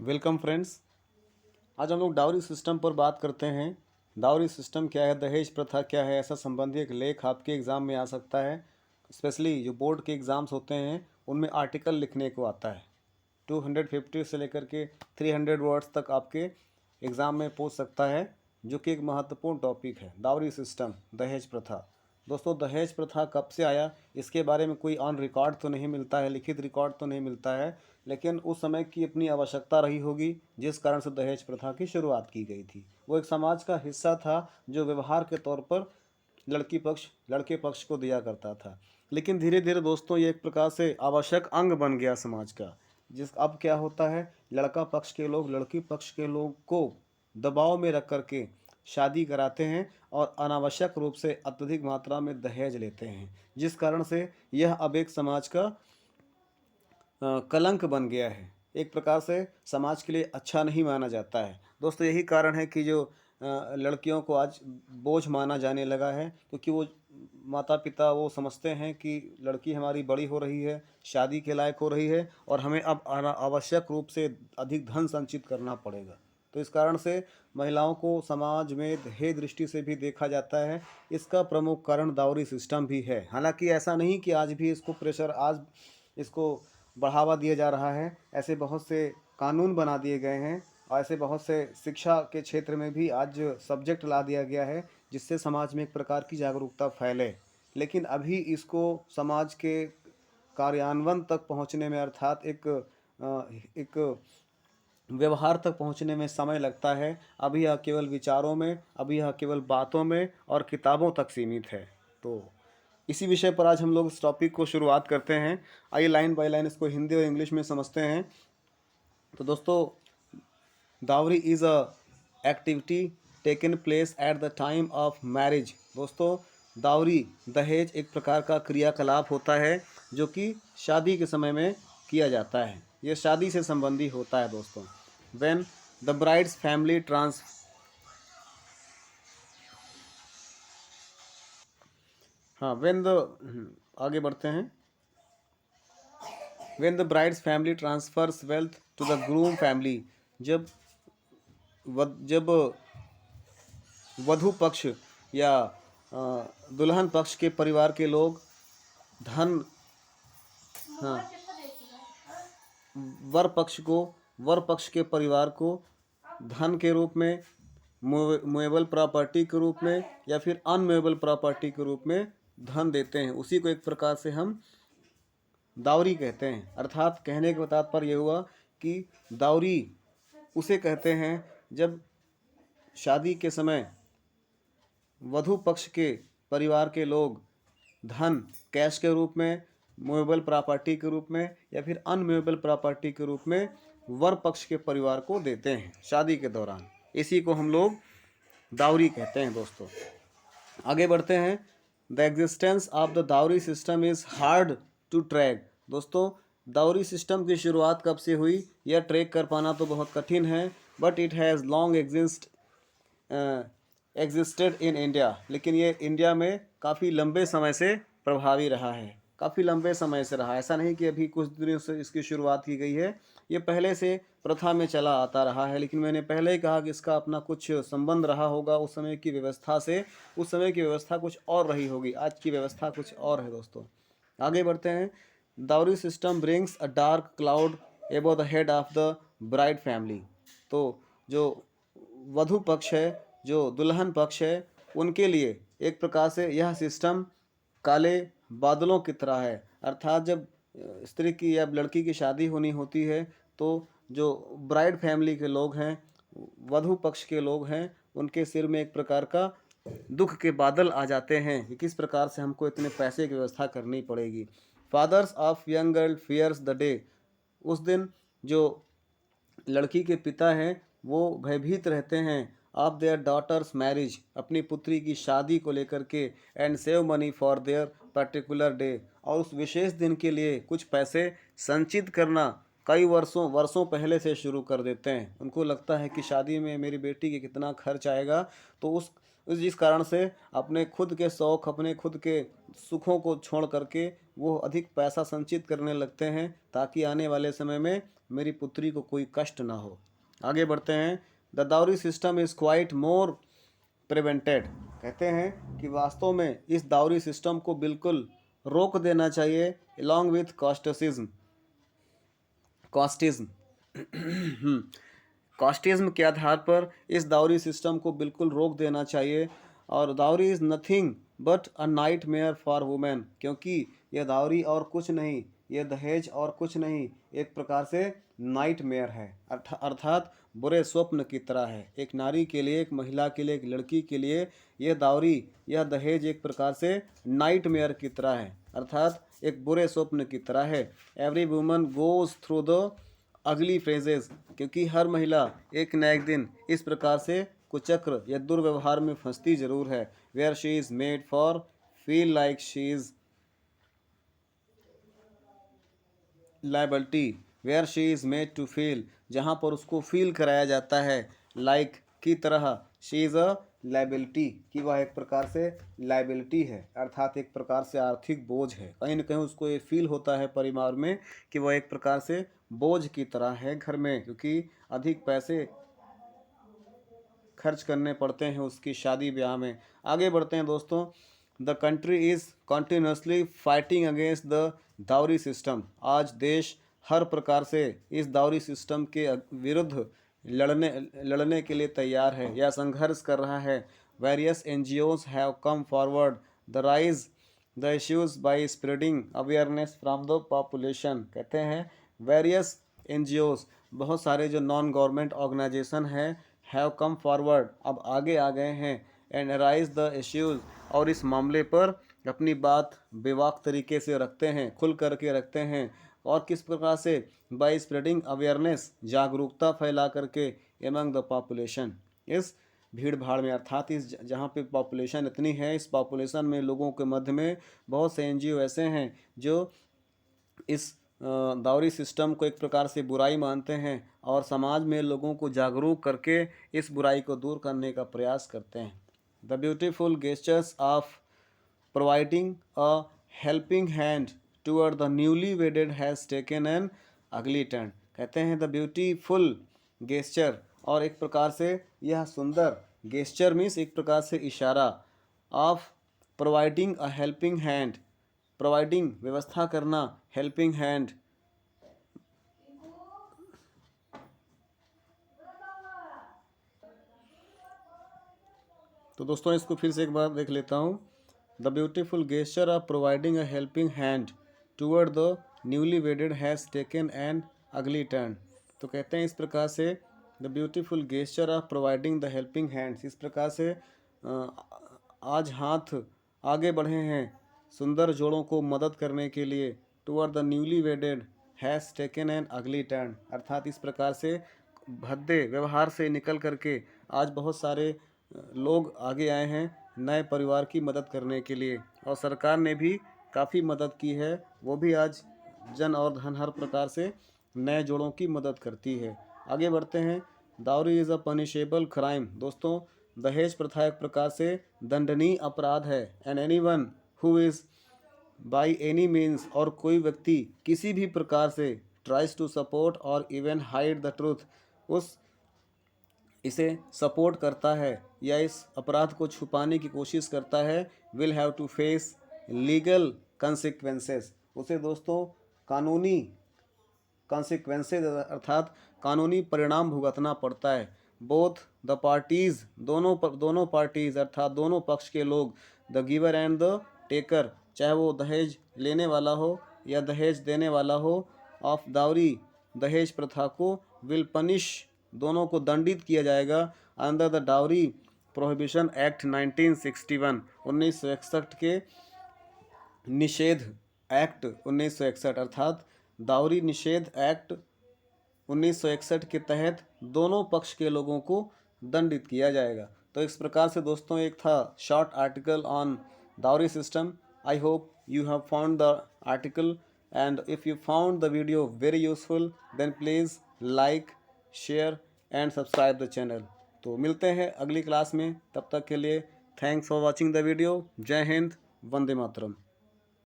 Welcome friends. आज हम लोग डाउरी सिस्टम पर बात करते हैं। डाउरी सिस्टम क्या है, दहेज प्रथा क्या है, ऐसा संबंधी एक लेख आपके एग्ज़ाम में आ सकता है। स्पेशली जो बोर्ड के एग्ज़ाम्स होते हैं उनमें आर्टिकल लिखने को आता है। 250 से लेकर के 300 वर्ड्स तक आपके एग्ज़ाम में पूछ सकता है, जो कि एक महत्वपूर्ण टॉपिक है। डाउरी सिस्टम, दहेज प्रथा। दोस्तों, दहेज प्रथा कब से आया इसके बारे में कोई ऑन रिकॉर्ड तो नहीं मिलता है, लिखित रिकॉर्ड तो नहीं मिलता है, लेकिन उस समय की अपनी आवश्यकता रही होगी जिस कारण से दहेज प्रथा की शुरुआत की गई थी। वो एक समाज का हिस्सा था जो व्यवहार के तौर पर लड़के पक्ष को दिया करता था। लेकिन धीरे धीरे दोस्तों ये एक प्रकार से आवश्यक अंग बन गया समाज का। जिस अब क्या होता है, लड़का पक्ष के लोग लड़की पक्ष के लोग को दबाव में रख करके शादी कराते हैं और अनावश्यक रूप से अत्यधिक मात्रा में दहेज लेते हैं, जिस कारण से यह अब एक समाज का कलंक बन गया है। एक प्रकार से समाज के लिए अच्छा नहीं माना जाता है। दोस्तों, यही कारण है कि जो लड़कियों को आज बोझ माना जाने लगा है, क्योंकि वो माता पिता वो समझते हैं कि लड़की हमारी बड़ी हो रही है, शादी के लायक हो रही है और हमें अब आवश्यक रूप से अधिक धन संचित करना पड़ेगा। तो इस कारण से महिलाओं को समाज में दहेज दृष्टि से भी देखा जाता है। इसका प्रमुख कारण डाउरी सिस्टम भी है। हालांकि ऐसा नहीं कि आज भी आज इसको बढ़ावा दिया जा रहा है। ऐसे बहुत से कानून बना दिए गए हैं और ऐसे बहुत से शिक्षा के क्षेत्र में भी आज सब्जेक्ट ला दिया गया है, जिससे समाज में एक प्रकार की जागरूकता फैले। लेकिन अभी इसको समाज के कार्यान्वयन तक पहुंचने में, अर्थात एक व्यवहार तक पहुंचने में समय लगता है। अभी यह केवल विचारों में, अभी यह केवल बातों में और किताबों तक सीमित है। तो इसी विषय पर आज हम लोग इस टॉपिक को शुरुआत करते हैं। आइए लाइन बाय लाइन इसको हिंदी और इंग्लिश में समझते हैं। तो दोस्तों, dowry is a activity taken place at the time of marriage. दोस्तों, डावरी दहेज एक प्रकार का क्रियाकलाप होता है जो कि शादी के समय में किया जाता है। यह शादी से संबंधी होता है दोस्तों। When the bride's family trans हाँ व्हेन द आगे बढ़ते हैं। When the bride's family transfers wealth to the groom family. जब जब वधु पक्ष या दुल्हन पक्ष के परिवार के लोग धन, हाँ, वर पक्ष को वर पक्ष के परिवार को धन के रूप में, मूवेबल प्रॉपर्टी के रूप में या फिर अनमूवेबल प्रॉपर्टी के रूप में धन देते हैं, उसी को एक प्रकार से हम दावरी कहते हैं। अर्थात कहने का तात्पर्य यह हुआ कि दावरी उसे कहते हैं जब शादी के समय वधु पक्ष के परिवार के लोग धन कैश के रूप में, मूवेबल प्रॉपर्टी के रूप में या फिर अनमूवेबल प्रॉपर्टी के रूप में वर पक्ष के परिवार को देते हैं शादी के दौरान। इसी को हम लोग दावरी कहते हैं दोस्तों। आगे बढ़ते हैं। The existence of the dowry system is hard to track. दोस्तों, दावरी सिस्टम की शुरुआत कब से हुई यह ट्रैक कर पाना तो बहुत कठिन है, but it has long existed in India. लेकिन ये इंडिया में काफ़ी लंबे समय से प्रभावी रहा है, काफ़ी लंबे समय से रहा। ऐसा नहीं कि अभी कुछ दिनों से इसकी शुरुआत की गई है, ये पहले से प्रथा में चला आता रहा है। लेकिन मैंने पहले ही कहा कि इसका अपना कुछ संबंध रहा होगा उस समय की व्यवस्था से। उस समय की व्यवस्था कुछ और रही होगी, आज की व्यवस्था कुछ और है दोस्तों। आगे बढ़ते हैं। Dowry system brings a dark cloud above the head of the bride family. तो जो वधु पक्ष है, जो दुल्हन पक्ष है, उनके लिए एक प्रकार से यह सिस्टम काले बादलों की तरह है। अर्थात जब स्त्री की या लड़की की शादी होनी होती है तो जो ब्राइड फैमिली के लोग हैं, वधु पक्ष के लोग हैं, उनके सिर में एक प्रकार का दुख के बादल आ जाते हैं कि किस प्रकार से हमको इतने पैसे की व्यवस्था करनी पड़ेगी। Fathers of young girl fears the day. उस दिन जो लड़की के पिता हैं वो भयभीत रहते हैं ऑफ देयर डॉटर्स मैरिज, अपनी पुत्री की शादी को लेकर के, and save money for their particular day, और उस विशेष दिन के लिए कुछ पैसे संचित करना कई वर्षों वर्षों पहले से शुरू कर देते हैं। उनको लगता है कि शादी में मेरी बेटी के कितना खर्च आएगा, तो उस जिस कारण से अपने खुद के शौक़, अपने खुद के सुखों को छोड़ करके वो अधिक पैसा संचित करने लगते हैं, ताकि आने वाले समय में मेरी पुत्री को कोई कष्ट ना हो। आगे बढ़ते हैं। The dowry system is quite more prevented. कहते हैं कि वास्तव में इस डाउरी सिस्टम को बिल्कुल रोक देना चाहिए, अलॉन्ग विथ कॉस्टिज्म। कास्टिज्म के आधार पर इस दावरी सिस्टम को बिल्कुल रोक देना चाहिए। और dowry is nothing but a nightmare for women, क्योंकि यह दावरी और कुछ नहीं, यह दहेज और कुछ नहीं, एक प्रकार से नाइट मेयर है, अर्थात बुरे स्वप्न की तरह है। एक नारी के लिए, एक महिला के लिए, एक लड़की के लिए यह दावरी, यह दहेज एक प्रकार से नाइट मेयर की तरह है, अर्थात एक बुरे स्वप्न की तरह है। Every woman goes through the ugly phrases, क्योंकि हर महिला एक न एक दिन इस प्रकार से कुचक्र या दुर्व्यवहार में फंसती जरूर है। Where she is made for feel like she is liability, where she is made to feel, जहाँ पर उसको फील कराया जाता है लाइक की तरह, शी इज़ अ लाइबिलिटी, कि वह एक प्रकार से लाइबिलिटी है, अर्थात एक प्रकार से आर्थिक बोझ है। कहीं ना कहीं उसको ये फील होता है परिवार में कि वह एक प्रकार से बोझ की तरह है घर में, क्योंकि अधिक पैसे खर्च करने पड़ते हैं उसकी शादी ब्याह में। आगे बढ़ते हैं दोस्तों। The country is continuously fighting against the dowry system. आज देश हर प्रकार से इस दावरी सिस्टम के विरुद्ध लड़ने के लिए तैयार है या संघर्ष कर रहा है। Various NGOs have come forward the rise the issues by spreading awareness from the population. कहते हैं वेरियस NGOs, बहुत सारे जो नॉन गवर्नमेंट ऑर्गेनाइजेशन हैं, हैव कम फॉरवर्ड, अब आगे आ गए हैं, एंड राइज द इश्यूज, और इस मामले पर अपनी बात बेबाक तरीके से रखते हैं, खुल करके रखते हैं। और किस प्रकार से? बाय स्प्रेडिंग अवेयरनेस, जागरूकता फैला करके, एमंग द पॉपुलेशन, इस भीड़ भाड़ में, अर्थात इस जहाँ पे पॉपुलेशन इतनी है, इस पॉपुलेशन में लोगों के मध्य में बहुत से NGO ऐसे हैं जो इस दावरी सिस्टम को एक प्रकार से बुराई मानते हैं और समाज में लोगों को जागरूक करके इस बुराई को दूर करने का प्रयास करते हैं। The beautiful gestures of providing a helping hand toward the newly वेडेड has taken N अगली टर्न। कहते हैं द ब्यूटीफुल गेस्चर, और एक प्रकार से यह सुंदर, गेस्चर मीन्स एक प्रकार से इशारा, of providing a helping hand, providing व्यवस्था करना, हेल्पिंग हैंड तो दोस्तों इसको फिर से एक बार देख लेता हूँ। The beautiful gesture of providing a helping hand toward the newly वेडेड has taken N अगली टर्न। तो कहते हैं इस प्रकार से the beautiful gesture of providing the helping hands, इस प्रकार से आज हाथ आगे बढ़े हैं सुंदर जोड़ों को मदद करने के लिए। Toward the newly वेडेड has taken N अगली टर्न, अर्थात इस प्रकार से भद्दे व्यवहार से निकल करके आज बहुत सारे लोग आगे आए हैं नए परिवार की मदद करने के लिए, और सरकार ने भी काफ़ी मदद की है, वो भी आज जन और धन हर प्रकार से नए जोड़ों की मदद करती है। आगे बढ़ते हैं। दावरी इज़ अ पनिशेबल क्राइम। दोस्तों दहेज प्रथा एक प्रकार से दंडनीय अपराध है। And any one who is by any means, और कोई व्यक्ति किसी भी प्रकार से ट्राइज टू सपोर्ट और इवन हाइड द ट्रूथ, उस इसे सपोर्ट करता है या इस अपराध को छुपाने की कोशिश करता है, will have to face legal consequences, उसे दोस्तों कानूनी कॉन्सिक्वेंसेज अर्थात कानूनी परिणाम भुगतना पड़ता है। बोथ द पार्टीज़, दोनों पार्टीज़ अर्थात दोनों पक्ष के लोग, the giver and the taker, चाहे वो दहेज लेने वाला हो या दहेज देने वाला हो, ऑफ दावरी, दहेज प्रथा को, विल पनिश, दोनों को दंडित किया जाएगा, under the dowry prohibition act 1961, 1961 के निषेध एक्ट 1961 अर्थात दावरी निषेध एक्ट 1961 के तहत दोनों पक्ष के लोगों को दंडित किया जाएगा। तो इस प्रकार से दोस्तों एक था short article on dowry system. I hope you have found the article and if you found the video very useful then please like, share and subscribe the channel। तो मिलते हैं अगली क्लास में, तब तक के लिए thanks for watching the video. जय हिंद, वंदे मातरम।